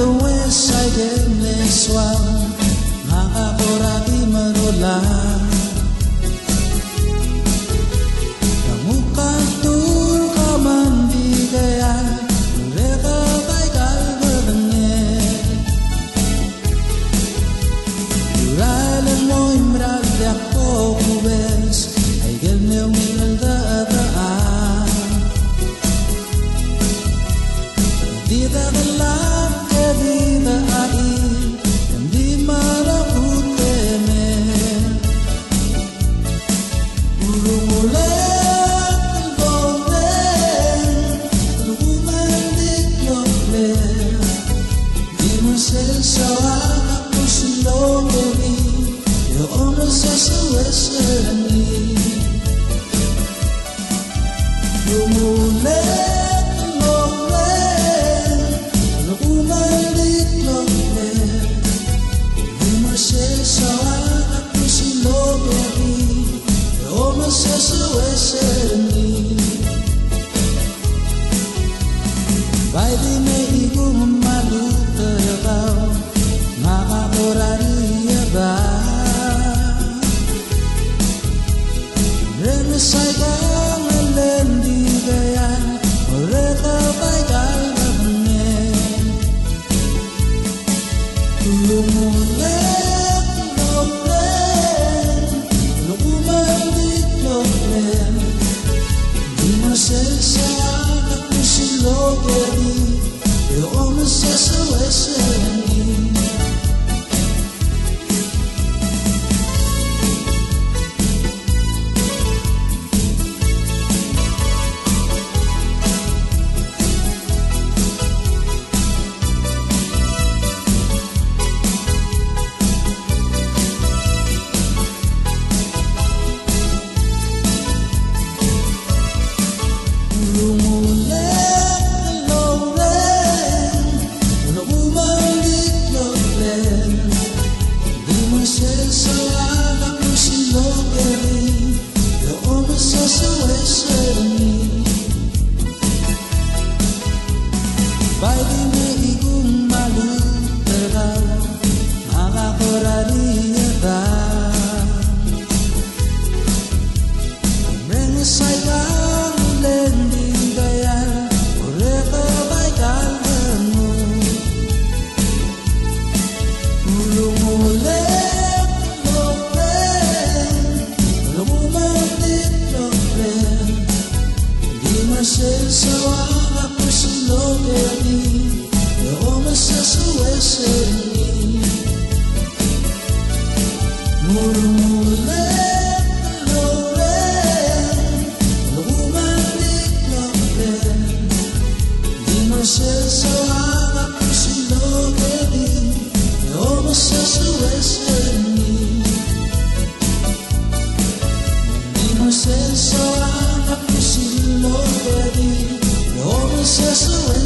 luwes saygene swam Nakakura di marulang Kamu kantur kaman di gaya Mereka baikal berdengir Duralan mo imral di ako kubes Ay gelmew minal daataan Di dalam ke di air Dan di marahut temer Urung ulang golden Luman di klokler Di masel sawak aku silong beri Yo ono sesueseni Lumulek sesueseni Vai di me ibu memalu terbau Maka koraria ba Remesai kang lendi gaya Mereka baikal mengen Lumulek Aku silong beri Yo ono sesueseni Vai di me igung malu terau Maka koraria ba Mengesai kang lendi gaya Mereka baikal nemu Ulung ulek lokren Lumuman di lokren Di masel sawak aku silong beri Yo ono sesueseni Mulek loren Luman di lokren Di masel sawak aku silong beri Yo ono sesueseni Di masel sawak aku silong beri Yo ono sesueseni